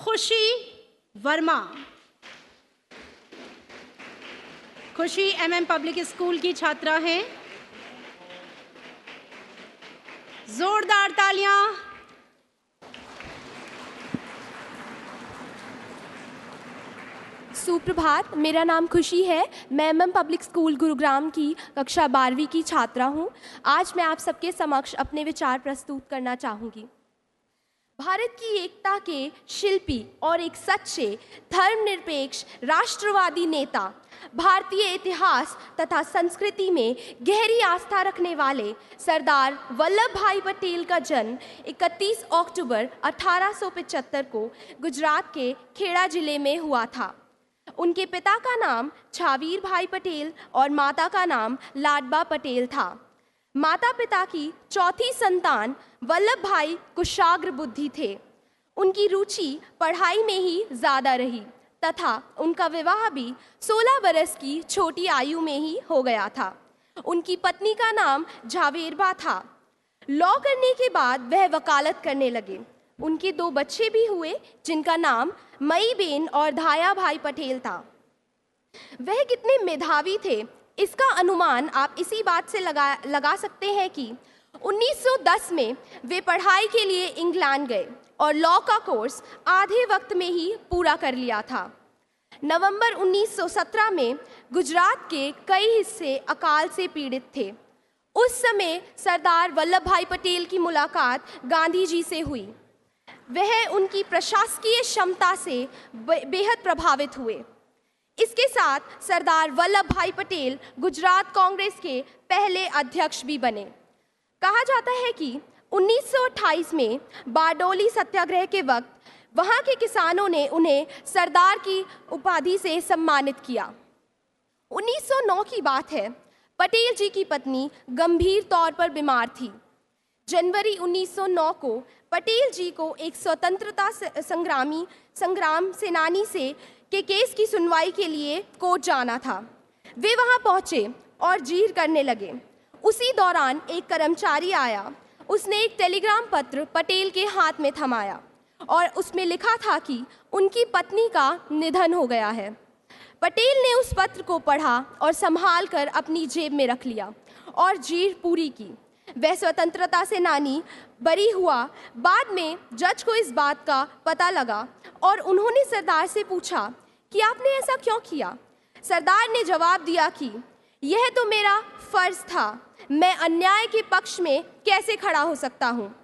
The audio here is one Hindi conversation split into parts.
खुशी वर्मा। खुशी एमएम पब्लिक स्कूल की छात्रा हैं। जोरदार तालियां। सुप्रभात, मेरा नाम खुशी है। मैं एमएम पब्लिक स्कूल गुरुग्राम की कक्षा 12वीं की छात्रा हूँ। आज मैं आप सबके समक्ष अपने विचार प्रस्तुत करना चाहूँगी। भारत की एकता के शिल्पी और एक सच्चे धर्मनिरपेक्ष राष्ट्रवादी नेता, भारतीय इतिहास तथा संस्कृति में गहरी आस्था रखने वाले सरदार वल्लभ भाई पटेल का जन्म 31 अक्टूबर 1875 को गुजरात के खेड़ा जिले में हुआ था। उनके पिता का नाम छावीर भाई पटेल और माता का नाम लाडबा पटेल था। माता पिता की चौथी संतान वल्लभ भाई कुशाग्र बुद्धि थे। उनकी रुचि पढ़ाई में ही ज़्यादा रही तथा उनका विवाह भी 16 बरस की छोटी आयु में ही हो गया था। उनकी पत्नी का नाम झावेरबा था। लॉ करने के बाद वह वकालत करने लगे। उनके 2 बच्चे भी हुए जिनका नाम मईबेन और धाया भाई पटेल था। वह कितने मेधावी थे इसका अनुमान आप इसी बात से लगा सकते हैं कि 1910 में वे पढ़ाई के लिए इंग्लैंड गए और लॉ का कोर्स आधे वक्त में ही पूरा कर लिया था। नवंबर 1917 में गुजरात के कई हिस्से अकाल से पीड़ित थे। उस समय सरदार वल्लभ भाई पटेल की मुलाकात गांधी जी से हुई। वह उनकी प्रशासकीय क्षमता से बेहद प्रभावित हुए। इसके साथ सरदार वल्लभ भाई पटेल गुजरात कांग्रेस के पहले अध्यक्ष भी बने। कहा जाता है कि 1928 में बारडोली सत्याग्रह के वक्त वहां के किसानों ने उन्हें सरदार की उपाधि से सम्मानित किया। 1909 की बात है। पटेल जी की पत्नी गंभीर तौर पर बीमार थी। जनवरी 1909 को पटेल जी को एक स्वतंत्रता संग्राम सेनानी के केस की सुनवाई के लिए कोर्ट जाना था। वे वहां पहुंचे और जीर करने लगे। उसी दौरान एक कर्मचारी आया। उसने एक टेलीग्राम पत्र पटेल के हाथ में थमाया और उसमें लिखा था कि उनकी पत्नी का निधन हो गया है। पटेल ने उस पत्र को पढ़ा और संभाल कर अपनी जेब में रख लिया और जीर पूरी की। वह स्वतंत्रता सेनानी बरी हुआ। बाद में जज को इस बात का पता लगा और उन्होंने सरदार से पूछा कि आपने ऐसा क्यों किया। सरदार ने जवाब दिया कि यह तो मेरा फर्ज था, मैं अन्याय के पक्ष में कैसे खड़ा हो सकता हूँ।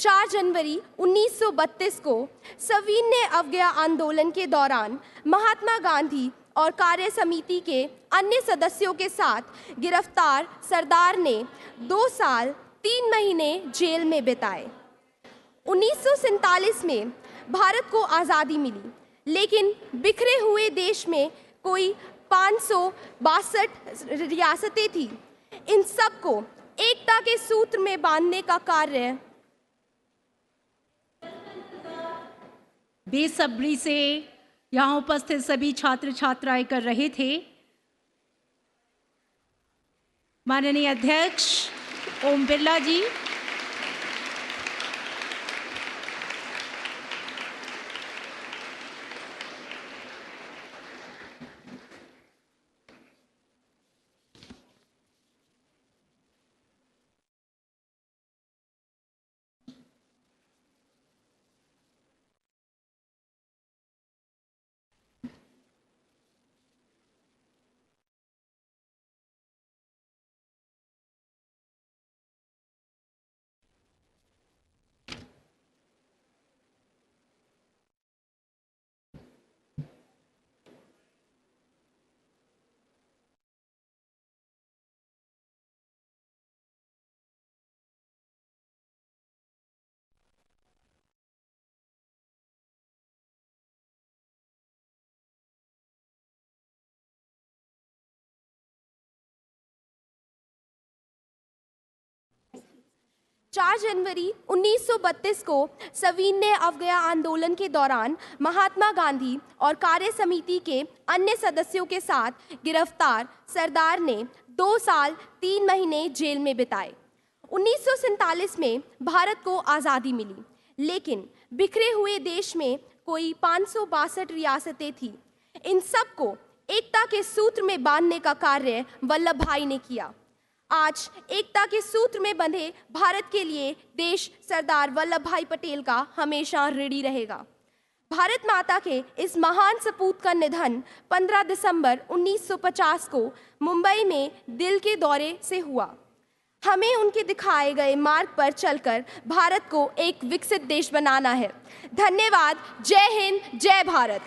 4 जनवरी 1932 को सविनय अवज्ञा आंदोलन के दौरान महात्मा गांधी और कार्य समिति के अन्य सदस्यों के साथ गिरफ्तार सरदार ने 2 साल 3 महीने जेल में बिताए। 1947 में भारत को आज़ादी मिली, लेकिन बिखरे हुए देश में कोई 562 रियासतें थीं। इन सब को एकता के सूत्र में बांधने का कार्य बेसब्री से यहाँ उपस्थित सभी छात्र छात्राएं कर रहे थे। माननीय अध्यक्ष ओम बिरला जी, चार जनवरी 1932 को सविनय अवज्ञा आंदोलन के दौरान महात्मा गांधी और कार्य समिति के अन्य सदस्यों के साथ गिरफ्तार सरदार ने 2 साल 3 महीने जेल में बिताए। 1947 में भारत को आज़ादी मिली, लेकिन बिखरे हुए देश में कोई 562 रियासतें थी। इन सबको एकता के सूत्र में बांधने का कार्य वल्लभ भाई ने किया। आज एकता के सूत्र में बंधे भारत के लिए देश सरदार वल्लभ भाई पटेल का हमेशा ऋणी रहेगा। भारत माता के इस महान सपूत का निधन 15 दिसंबर 1950 को मुंबई में दिल के दौरे से हुआ। हमें उनके दिखाए गए मार्ग पर चलकर भारत को एक विकसित देश बनाना है। धन्यवाद। जय हिंद, जय भारत।